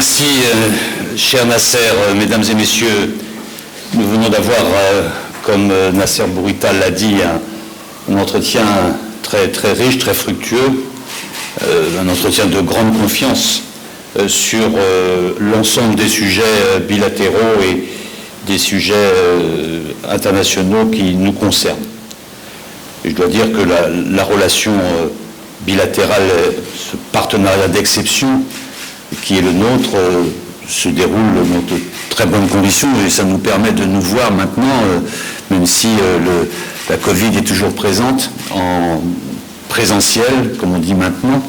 Merci, cher Nasser. Mesdames et messieurs, nous venons d'avoir, comme Nasser Bourita l'a dit, un entretien très, très riche, très fructueux, un entretien de grande confiance sur l'ensemble des sujets bilatéraux et des sujets internationaux qui nous concernent. Et je dois dire que la relation bilatérale, ce partenariat d'exception qui est le nôtre, se déroule dans de très bonnes conditions et ça nous permet de nous voir maintenant, même si la Covid est toujours présente, en présentiel, comme on dit maintenant,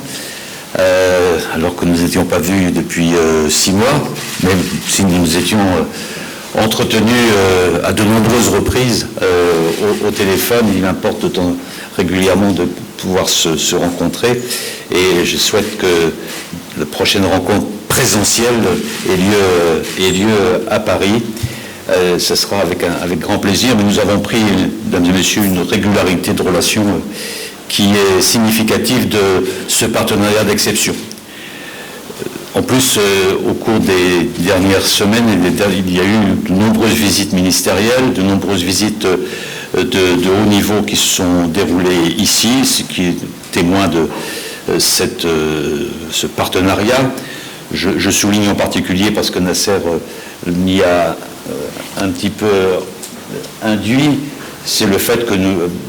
alors que nous n'étions pas vus depuis 6 mois, même si nous nous étions entretenus à de nombreuses reprises au téléphone. Il importe régulièrement de pouvoir se rencontrer et je souhaite que la prochaine rencontre présentielle ait lieu à Paris. Ce sera avec grand plaisir, mais nous avons pris, mesdames et messieurs, une régularité de relations qui est significative de ce partenariat d'exception. En plus, au cours des dernières semaines, il y a eu de nombreuses visites ministérielles, de nombreuses visites de haut niveau qui se sont déroulées ici, ce qui est témoin de ce partenariat. Je souligne en particulier, parce que Nasser m'y a un petit peu induit, c'est le fait que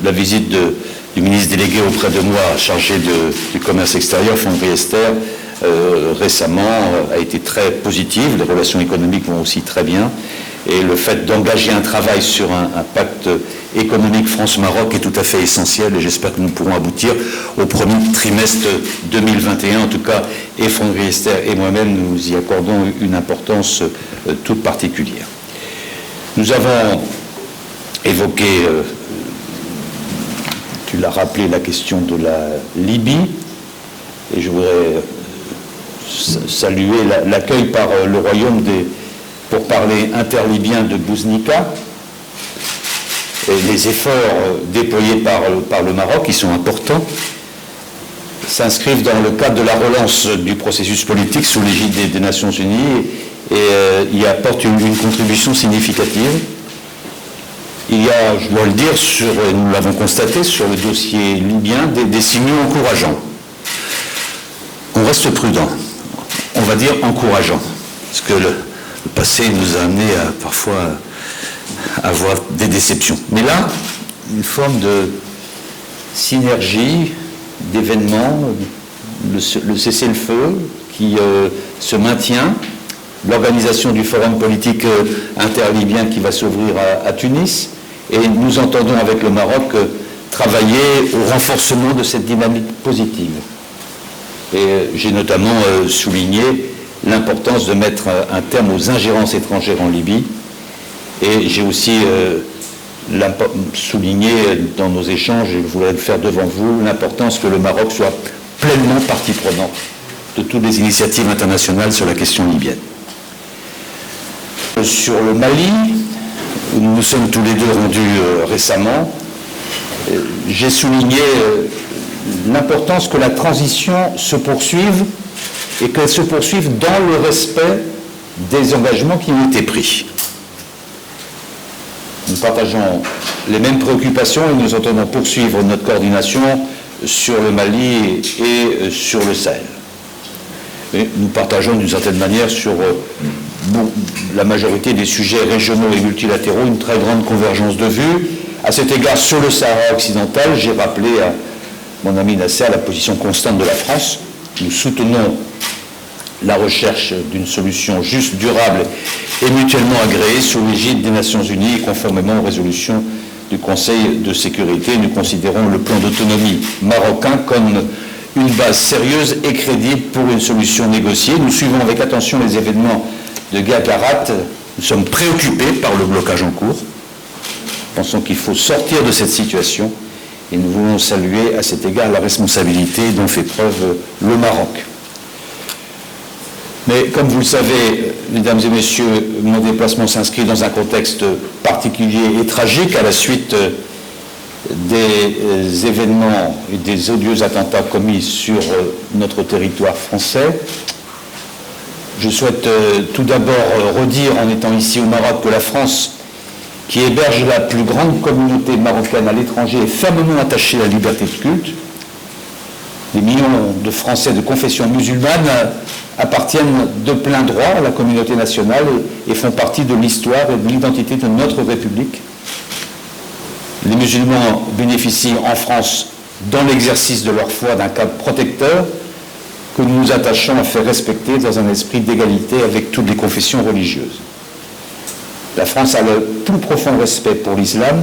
la visite du ministre délégué auprès de moi, chargé du commerce extérieur, Franck Riester, récemment a été très positive. Les relations économiques vont aussi très bien. Et le fait d'engager un travail sur un pacte économique France-Maroc est tout à fait essentiel et j'espère que nous pourrons aboutir au premier trimestre 2021. En tout cas, et Franck Riester et moi-même, nous y accordons une importance toute particulière. Nous avons évoqué, tu l'as rappelé, la question de la Libye et je voudrais saluer l'accueil par le royaume pour parler interlibyen de Bouznika et les efforts déployés par le Maroc, qui sont importants, s'inscrivent dans le cadre de la relance du processus politique sous l'égide des Nations Unies et y apportent une contribution significative. Il y a, je dois le dire, nous l'avons constaté sur le dossier libyen, des signaux encourageants. On reste prudent, on va dire encourageant, parce que le passé nous a amené à parfois avoir des déceptions. Mais là, une forme de synergie d'événements, le cessez-le-feu qui se maintient, l'organisation du forum politique interlibyen qui va s'ouvrir à Tunis, et nous entendons avec le Maroc travailler au renforcement de cette dynamique positive. Et j'ai notamment souligné l'importance de mettre un terme aux ingérences étrangères en Libye. Et j'ai aussi souligné dans nos échanges, et je voudrais le faire devant vous, l'importance que le Maroc soit pleinement partie prenante de toutes les initiatives internationales sur la question libyenne. Sur le Mali, où nous nous sommes tous les deux rendus récemment, j'ai souligné l'importance que la transition se poursuive et qu'elle se poursuive dans le respect des engagements qui ont été pris. Nous partageons les mêmes préoccupations et nous entendons poursuivre notre coordination sur le Mali et sur le Sahel. Et nous partageons d'une certaine manière sur la majorité des sujets régionaux et multilatéraux une très grande convergence de vues. À cet égard, sur le Sahara occidental, j'ai rappelé à mon ami Nasser la position constante de la France. Nous soutenons la recherche d'une solution juste, durable et mutuellement agréée sous l'égide des Nations Unies et conformément aux résolutions du Conseil de sécurité. Nous considérons le plan d'autonomie marocain comme une base sérieuse et crédible pour une solution négociée. Nous suivons avec attention les événements de Guerguerat. Nous sommes préoccupés par le blocage en cours. Nous pensons qu'il faut sortir de cette situation et nous voulons saluer à cet égard la responsabilité dont fait preuve le Maroc. Mais comme vous le savez, mesdames et messieurs, mon déplacement s'inscrit dans un contexte particulier et tragique à la suite des événements et des odieux attentats commis sur notre territoire français. Je souhaite tout d'abord redire, en étant ici au Maroc, que la France, qui héberge la plus grande communauté marocaine à l'étranger, est fermement attachée à la liberté de culte. Des millions de Français de confession musulmane appartiennent de plein droit à la communauté nationale et font partie de l'histoire et de l'identité de notre République. Les musulmans bénéficient en France, dans l'exercice de leur foi, d'un cadre protecteur que nous nous attachons à faire respecter dans un esprit d'égalité avec toutes les confessions religieuses. La France a le plus profond respect pour l'islam,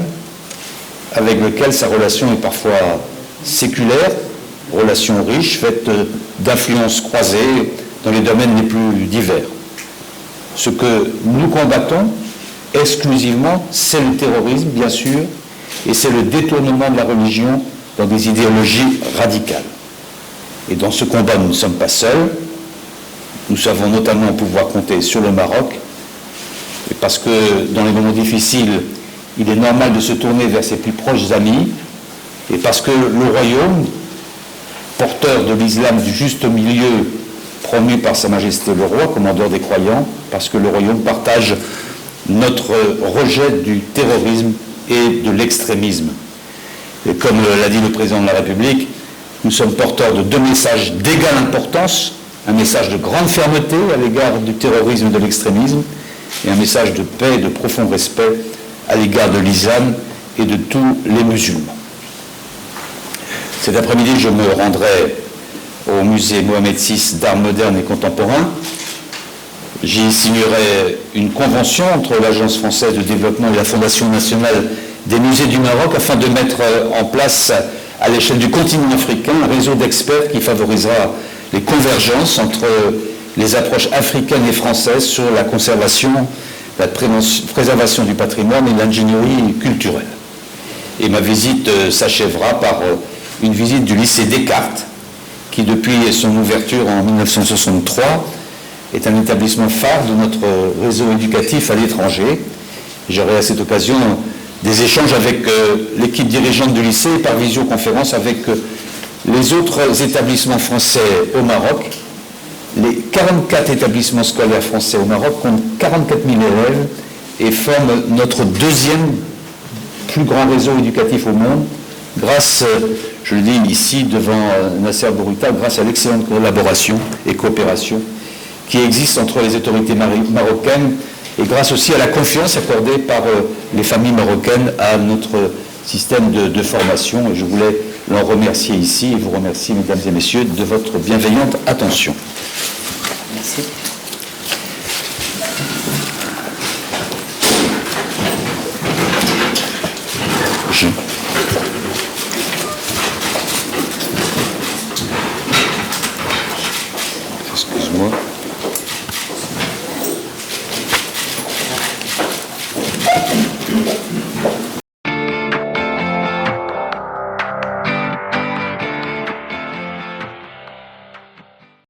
avec lequel sa relation est parfois séculaire, relation riche, faite d'influences croisées dans les domaines les plus divers. Ce que nous combattons exclusivement, c'est le terrorisme, bien sûr, et c'est le détournement de la religion dans des idéologies radicales. Et dans ce combat, nous ne sommes pas seuls. Nous savons notamment pouvoir compter sur le Maroc, et parce que dans les moments difficiles, il est normal de se tourner vers ses plus proches amis, et parce que le royaume, porteur de l'islam du juste milieu promu par Sa Majesté le Roi, commandeur des croyants, parce que le royaume partage notre rejet du terrorisme et de l'extrémisme. Et comme l'a dit le président de la République, nous sommes porteurs de deux messages d'égale importance, un message de grande fermeté à l'égard du terrorisme et de l'extrémisme, et un message de paix et de profond respect à l'égard de l'islam et de tous les musulmans. Cet après-midi, je me rendrai au musée Mohamed VI d'art moderne et contemporain. J'y signerai une convention entre l'Agence française de développement et la Fondation nationale des musées du Maroc afin de mettre en place à l'échelle du continent africain un réseau d'experts qui favorisera les convergences entre les approches africaines et françaises sur la conservation, la préservation du patrimoine et l'ingénierie culturelle. Et ma visite s'achèvera par une visite du lycée Descartes, qui depuis son ouverture en 1963 est un établissement phare de notre réseau éducatif à l'étranger. J'aurai à cette occasion des échanges avec l'équipe dirigeante du lycée et par visioconférence avec les autres établissements français au Maroc. Les 44 établissements scolaires français au Maroc comptent 44 000 élèves et forment notre deuxième plus grand réseau éducatif au monde, grâce, je le dis ici devant Nasser Bourita, grâce à l'excellente collaboration et coopération qui existe entre les autorités marocaines et grâce aussi à la confiance accordée par les familles marocaines à notre système de formation. Et je voulais l'en remercier ici et vous remercier, mesdames et messieurs, de votre bienveillante attention. Merci. Excuse-moi.